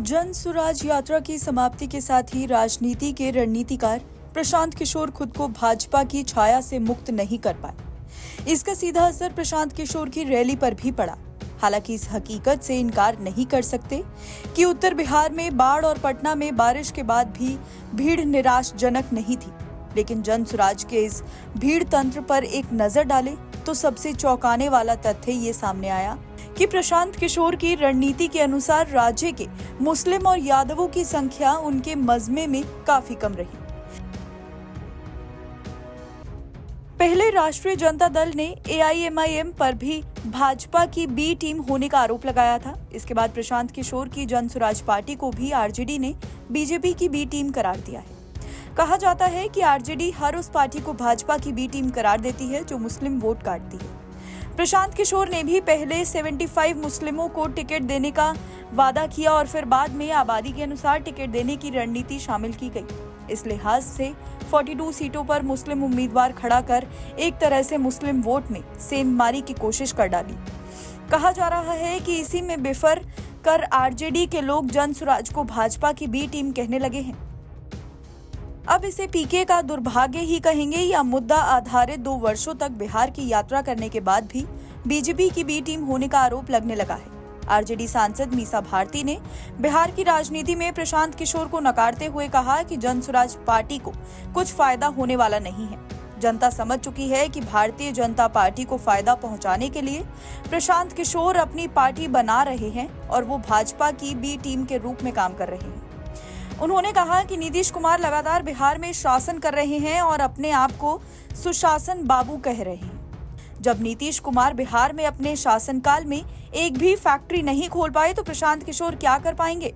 जन सुराज यात्रा की समाप्ति के साथ ही राजनीति के रणनीतिकार प्रशांत किशोर खुद को भाजपा की छाया से मुक्त नहीं कर पाए। इसका सीधा असर प्रशांत किशोर की रैली पर भी पड़ा। हालांकि इस हकीकत से इनकार नहीं कर सकते कि उत्तर बिहार में बाढ़ और पटना में बारिश के बाद भी भीड़ निराशजनक नहीं थी। लेकिन जन सुराज के इस भीड़ तंत्र पर एक नजर डालें तो सबसे चौंकाने वाला तथ्य ये सामने आया कि प्रशांत किशोर की रणनीति के अनुसार राज्य के मुस्लिम और यादवों की संख्या उनके मजमे में काफी कम रही। पहले राष्ट्रीय जनता दल ने AIMIM पर भी भाजपा की बी टीम होने का आरोप लगाया था। इसके बाद प्रशांत किशोर की जन सुराज पार्टी को भी RJD ने बीजेपी की बी टीम करार दिया है। कहा जाता है कि RJD हर उस पार्टी को भाजपा की बी टीम करार देती है जो मुस्लिम वोट काटती है। प्रशांत किशोर ने भी पहले 75 मुस्लिमों को टिकट देने का वादा किया और फिर बाद में आबादी के अनुसार टिकट देने की रणनीति शामिल की गई। इस लिहाज से 42 सीटों पर मुस्लिम उम्मीदवार खड़ा कर एक तरह से मुस्लिम वोट में सेंधमारी की कोशिश कर डाली। कहा जा रहा है कि इसी में बिफर कर RJD के लोग जन सुराज को भाजपा की बी टीम कहने लगे हैं। अब इसे पीके का दुर्भाग्य ही कहेंगे या मुद्दा आधारित 2 वर्षों तक बिहार की यात्रा करने के बाद भी बीजेपी की बी टीम होने का आरोप लगने लगा है। RJD सांसद मीसा भारती ने बिहार की राजनीति में प्रशांत किशोर को नकारते हुए कहा कि जन सुराज पार्टी को कुछ फायदा होने वाला नहीं है। जनता समझ चुकी है कि भारतीय जनता पार्टी को फायदा पहुंचाने के लिए प्रशांत किशोर अपनी पार्टी बना रहे हैं और वो भाजपा की बी टीम के रूप में काम कर रहे हैं। उन्होंने कहा कि नीतीश कुमार लगातार बिहार में शासन कर रहे हैं और अपने आप को सुशासन बाबू कह रहे हैं। जब नीतीश कुमार बिहार में अपने शासनकाल में एक भी फैक्ट्री नहीं खोल पाए तो प्रशांत किशोर क्या कर पाएंगे।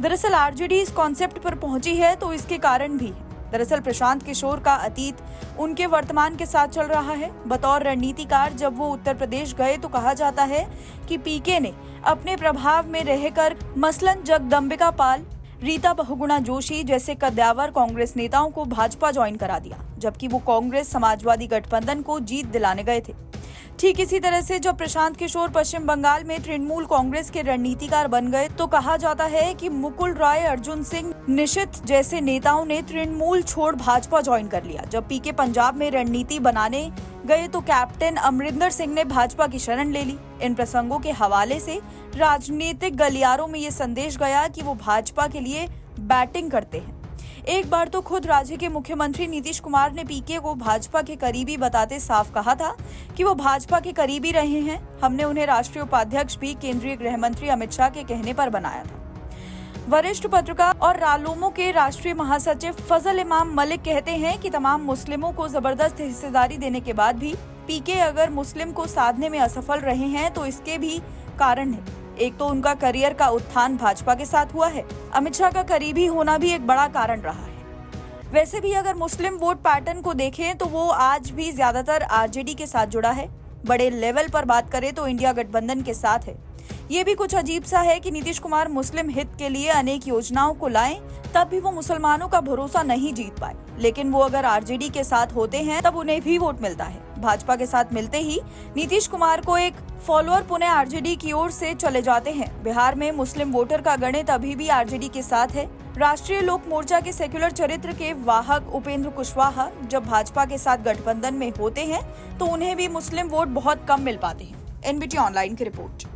दरअसल RJD इस कॉन्सेप्ट पर पहुंची है तो इसके कारण भी है। दरअसल प्रशांत किशोर का अतीत उनके वर्तमान के साथ चल रहा है। बतौर रणनीतिकार जब वो उत्तर प्रदेश गए तो कहा जाता है कि पीके ने अपने प्रभाव में रहकर मसलन जगदम्बिका पाल, रीता बहुगुणा जोशी जैसे कद्दावर कांग्रेस नेताओं को भाजपा ज्वाइन करा दिया, जबकि वो कांग्रेस समाजवादी गठबंधन को जीत दिलाने गए थे। ठीक इसी तरह से जब प्रशांत किशोर पश्चिम बंगाल में तृणमूल कांग्रेस के रणनीतिकार बन गए तो कहा जाता है कि मुकुल राय, अर्जुन सिंह, निशित जैसे नेताओं ने तृणमूल छोड़ भाजपा ज्वाइन कर लिया। जब पीके पंजाब में रणनीति बनाने गए तो कैप्टन अमरिंदर सिंह ने भाजपा की शरण ले ली। इन प्रसंगों के हवाले से राजनीतिक गलियारों में ये संदेश गया कि वो भाजपा के लिए बैटिंग करते हैं। एक बार तो खुद राज्य के मुख्यमंत्री नीतीश कुमार ने पीके को भाजपा के करीबी बताते साफ कहा था कि वो भाजपा के करीबी रहे हैं। हमने उन्हें राष्ट्रीय उपाध्यक्ष भी केंद्रीय गृह मंत्री अमित शाह के कहने पर बनाया था। वरिष्ठ पत्रकार और रालोमो के राष्ट्रीय महासचिव फजल इमाम मलिक कहते हैं कि तमाम मुस्लिमों को जबरदस्त हिस्सेदारी देने के बाद भी पीके अगर मुस्लिम को साधने में असफल रहे हैं तो इसके भी कारण है। एक तो उनका करियर का उत्थान भाजपा के साथ हुआ है। अमित शाह का करीबी होना भी एक बड़ा कारण रहा है। वैसे भी अगर मुस्लिम वोट पैटर्न को देखें तो वो आज भी ज्यादातर RJD के साथ जुड़ा है। बड़े लेवल पर बात करें तो इंडिया गठबंधन के साथ है। ये भी कुछ अजीब सा है कि नीतीश कुमार मुस्लिम हित के लिए अनेक योजनाओं को लाएं, तब भी वो मुसलमानों का भरोसा नहीं जीत पाए। लेकिन वो अगर RJD के साथ होते हैं तब उन्हें भी वोट मिलता है। भाजपा के साथ मिलते ही नीतीश कुमार को एक फॉलोअर पुनः RJD की ओर से चले जाते हैं। बिहार में मुस्लिम वोटर का गणित अभी भी RJD के साथ है। राष्ट्रीय लोक मोर्चा के सेक्युलर चरित्र के वाहक उपेंद्र कुशवाहा जब भाजपा के साथ गठबंधन में होते हैं तो उन्हें भी मुस्लिम वोट बहुत कम मिल पाते हैं। NBT ऑनलाइन की रिपोर्ट।